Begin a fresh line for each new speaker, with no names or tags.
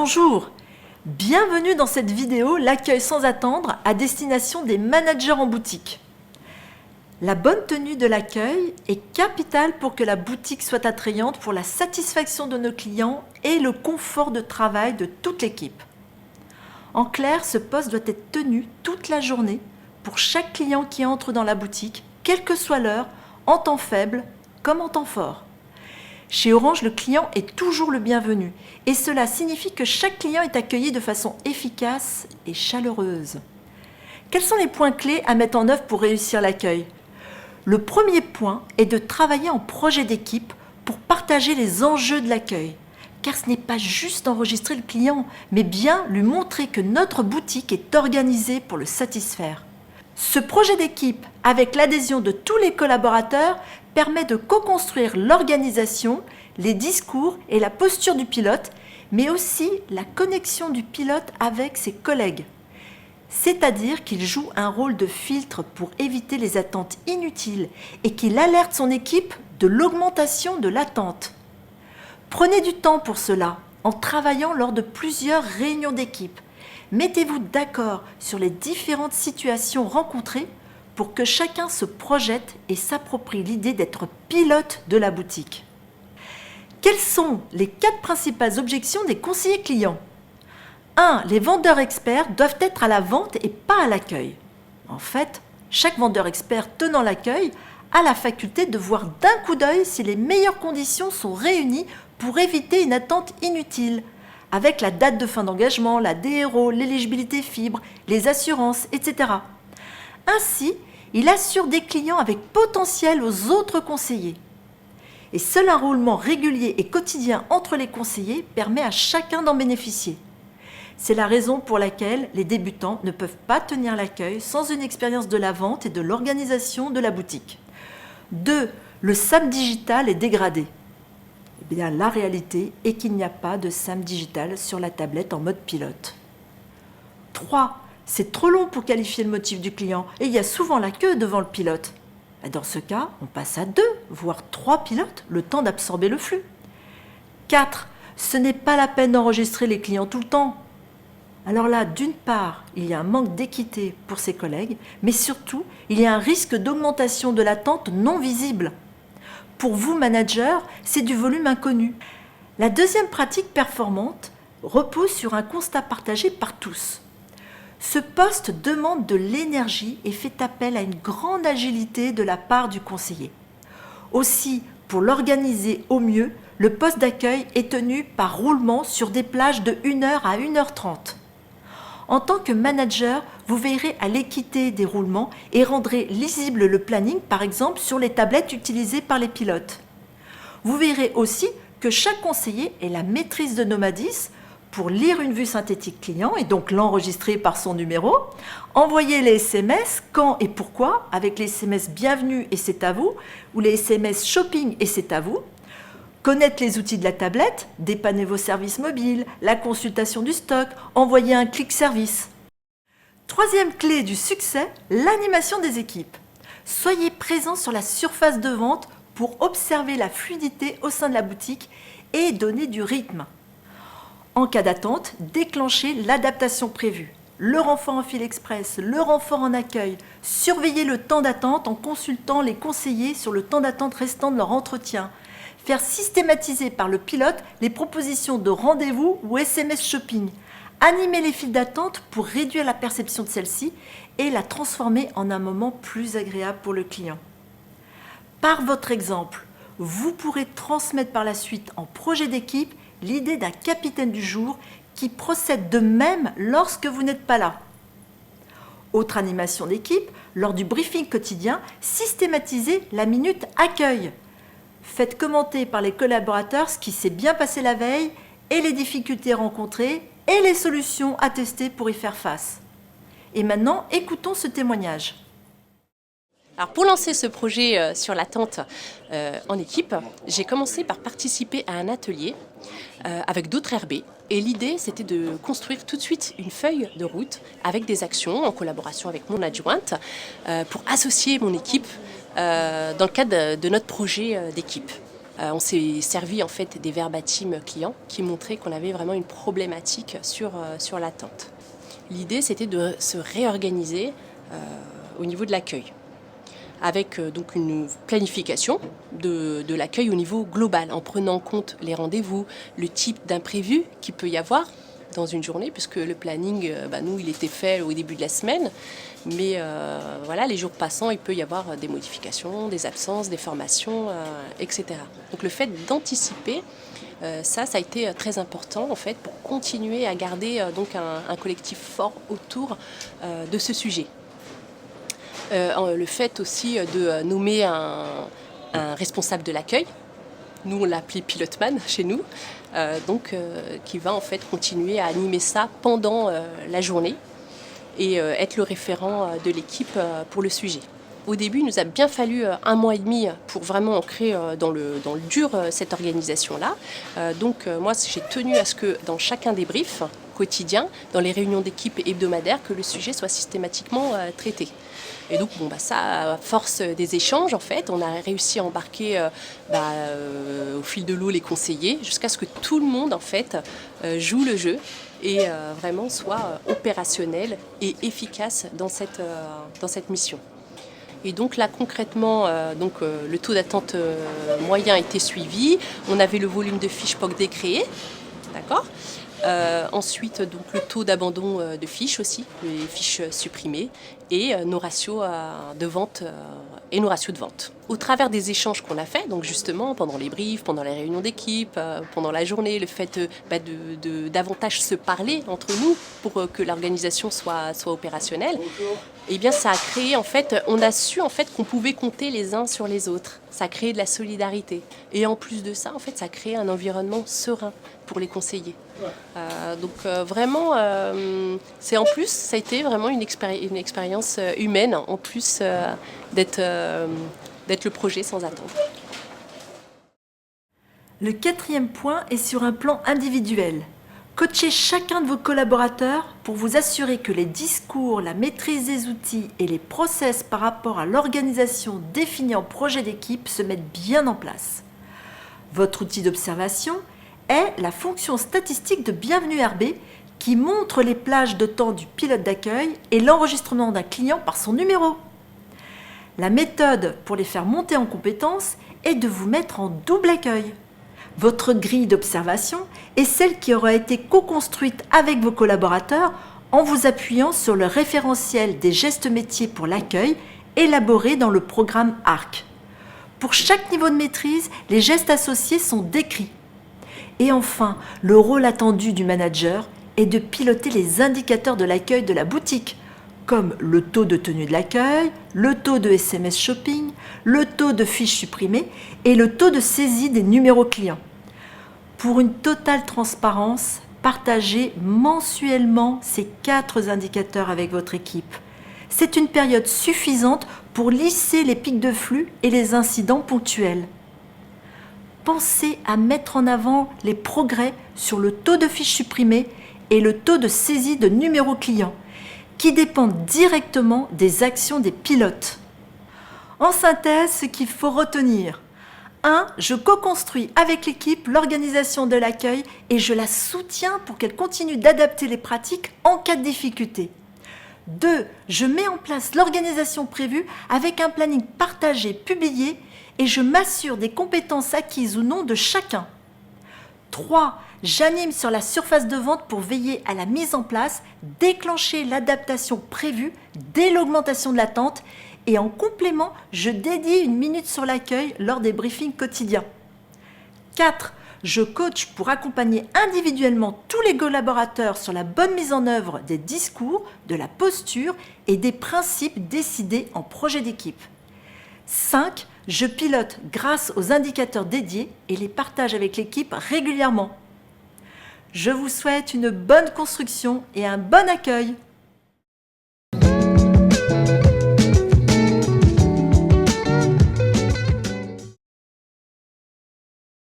Bonjour, bienvenue dans cette vidéo L'accueil sans attendre à destination des managers en boutique. La bonne tenue de l'accueil est capitale pour que la boutique soit attrayante pour la satisfaction de nos clients et le confort de travail de toute l'équipe. En clair, ce poste doit être tenu toute la journée pour chaque client qui entre dans la boutique, quelle que soit l'heure, en temps faible comme en temps fort. Chez Orange, le client est toujours le bienvenu et cela signifie que chaque client est accueilli de façon efficace et chaleureuse. Quels sont les points clés à mettre en œuvre pour réussir l'accueil ? Le premier point est de travailler en projet d'équipe pour partager les enjeux de l'accueil. Car ce n'est pas juste enregistrer le client, mais bien lui montrer que notre boutique est organisée pour le satisfaire. Ce projet d'équipe, avec l'adhésion de tous les collaborateurs, permet de co-construire l'organisation, les discours et la posture du pilote, mais aussi la connexion du pilote avec ses collègues. C'est-à-dire qu'il joue un rôle de filtre pour éviter les attentes inutiles et qu'il alerte son équipe de l'augmentation de l'attente. Prenez du temps pour cela, en travaillant lors de plusieurs réunions d'équipe. Mettez-vous d'accord sur les différentes situations rencontrées pour que chacun se projette et s'approprie l'idée d'être pilote de la boutique. Quelles sont les 4 principales objections des conseillers clients ? 1. Les vendeurs experts doivent être à la vente et pas à l'accueil. En fait, chaque vendeur expert tenant l'accueil a la faculté de voir d'un coup d'œil si les meilleures conditions sont réunies pour éviter une attente inutile, avec la date de fin d'engagement, la DRO, l'éligibilité fibre, les assurances, etc. Ainsi, il assure des clients avec potentiel aux autres conseillers. Et seul un roulement régulier et quotidien entre les conseillers permet à chacun d'en bénéficier. C'est la raison pour laquelle les débutants ne peuvent pas tenir l'accueil sans une expérience de la vente et de l'organisation de la boutique. 2. Le SAM digital est dégradé. Eh bien, la réalité est qu'il n'y a pas de SAM digital sur la tablette en mode pilote. 3. C'est trop long pour qualifier le motif du client et il y a souvent la queue devant le pilote. Dans ce cas, on passe à 2, voire 3 pilotes, le temps d'absorber le flux. 4. Ce n'est pas la peine d'enregistrer les clients tout le temps. Alors là, d'une part, il y a un manque d'équité pour ses collègues, mais surtout, il y a un risque d'augmentation de l'attente non visible. Pour vous, manager, c'est du volume inconnu. La deuxième pratique performante repose sur un constat partagé par tous. Ce poste demande de l'énergie et fait appel à une grande agilité de la part du conseiller. Aussi, pour l'organiser au mieux, le poste d'accueil est tenu par roulement sur des plages de 1h à 1h30. En tant que manager, vous veillerez à l'équité des roulements et rendrez lisible le planning, par exemple sur les tablettes utilisées par les pilotes. Vous verrez aussi que chaque conseiller ait la maîtrise de Nomadis pour lire une vue synthétique client et donc l'enregistrer par son numéro, envoyer les SMS quand et pourquoi avec les SMS bienvenue et c'est à vous ou les SMS shopping et c'est à vous, connaître les outils de la tablette, dépanner vos services mobiles, la consultation du stock, envoyer un click service. Troisième clé du succès, l'animation des équipes. Soyez présents sur la surface de vente pour observer la fluidité au sein de la boutique et donner du rythme. En cas d'attente, déclenchez l'adaptation prévue. Le renfort en fil express, le renfort en accueil. Surveillez le temps d'attente en consultant les conseillers sur le temps d'attente restant de leur entretien. Faire systématiser par le pilote les propositions de rendez-vous ou SMS shopping. Animer les files d'attente pour réduire la perception de celle-ci et la transformer en un moment plus agréable pour le client. Par votre exemple, vous pourrez transmettre par la suite en projet d'équipe l'idée d'un capitaine du jour qui procède de même lorsque vous n'êtes pas là. Autre animation d'équipe, lors du briefing quotidien, systématisez la minute accueil. Faites commenter par les collaborateurs ce qui s'est bien passé la veille et les difficultés rencontrées et les solutions à tester pour y faire face. Et maintenant, écoutons ce témoignage.
Alors pour lancer ce projet sur l'attente en équipe, j'ai commencé par participer à un atelier avec d'autres RB. Et l'idée, c'était de construire tout de suite une feuille de route avec des actions en collaboration avec mon adjointe pour associer mon équipe dans le cadre de notre projet d'équipe. On s'est servi en fait des verbatim clients qui montraient qu'on avait vraiment une problématique sur l'attente. L'idée, c'était de se réorganiser au niveau de l'accueil, avec donc une planification de l'accueil au niveau global, en prenant en compte les rendez-vous, le type d'imprévu qu'il peut y avoir dans une journée, puisque le planning, nous, il était fait au début de la semaine, mais voilà, les jours passants, il peut y avoir des modifications, des absences, des formations, etc. Donc le fait d'anticiper, ça a été très important en fait pour continuer à garder donc un collectif fort autour de ce sujet. Le fait aussi de nommer un responsable de l'accueil, nous on l'appelait Pilotman chez nous, qui va en fait continuer à animer ça pendant la journée et être le référent de l'équipe pour le sujet. Au début, il nous a bien fallu 1 mois et demi pour vraiment ancrer dans le dur cette organisation-là. Moi, j'ai tenu à ce que dans chacun des briefs quotidiens, dans les réunions d'équipe hebdomadaires, que le sujet soit systématiquement traité. Et donc, ça, à force des échanges, en fait, on a réussi à embarquer au fil de l'eau les conseillers, jusqu'à ce que tout le monde, en fait, joue le jeu et vraiment soit opérationnel et efficace dans cette mission. Et donc là, concrètement, le taux d'attente moyen a été suivi. On avait le volume de fiches POC décréé, d'accord. Ensuite, donc, le taux d'abandon de fiches aussi, les fiches supprimées, et nos ratios de vente et nos ratios de vente. Au travers des échanges qu'on a faits, donc justement pendant les briefs, pendant les réunions d'équipe, pendant la journée, le fait de davantage se parler entre nous pour que l'organisation soit opérationnelle, eh bien ça a créé en fait, on a su en fait qu'on pouvait compter les uns sur les autres. Ça a créé de la solidarité. Et en plus de ça, en fait, ça a créé un environnement serein pour les conseillers. Vraiment, c'est en plus, ça a été vraiment une expérience humaine, en plus d'être le projet sans attendre.
Le 4e point est sur un plan individuel. Coachez chacun de vos collaborateurs pour vous assurer que les discours, la maîtrise des outils et les process par rapport à l'organisation définie en projet d'équipe se mettent bien en place. Votre outil d'observation est la fonction statistique de Bienvenue RB qui montre les plages de temps du pilote d'accueil et l'enregistrement d'un client par son numéro. La méthode pour les faire monter en compétence est de vous mettre en double accueil. Votre grille d'observation est celle qui aura été co-construite avec vos collaborateurs en vous appuyant sur le référentiel des gestes métiers pour l'accueil élaboré dans le programme ARC. Pour chaque niveau de maîtrise, les gestes associés sont décrits. Et enfin, le rôle attendu du manager est de piloter les indicateurs de l'accueil de la boutique, comme le taux de tenue de l'accueil, le taux de SMS shopping, le taux de fiches supprimées et le taux de saisie des numéros clients. Pour une totale transparence, partagez mensuellement ces 4 indicateurs avec votre équipe. C'est une période suffisante pour lisser les pics de flux et les incidents ponctuels. Pensez à mettre en avant les progrès sur le taux de fiches supprimées et le taux de saisie de numéros clients, qui dépendent directement des actions des pilotes. En synthèse, ce qu'il faut retenir. 1. Je co-construis avec l'équipe l'organisation de l'accueil et je la soutiens pour qu'elle continue d'adapter les pratiques en cas de difficulté. 2. Je mets en place l'organisation prévue avec un planning partagé, publié et je m'assure des compétences acquises ou non de chacun. 3. J'anime sur la surface de vente pour veiller à la mise en place, déclencher l'adaptation prévue dès l'augmentation de l'attente et en complément, je dédie 1 minute sur l'accueil lors des briefings quotidiens. 4. Je coach pour accompagner individuellement tous les collaborateurs sur la bonne mise en œuvre des discours, de la posture et des principes décidés en projet d'équipe. 5. Je pilote grâce aux indicateurs dédiés et les partage avec l'équipe régulièrement. Je vous souhaite une bonne construction et un bon accueil.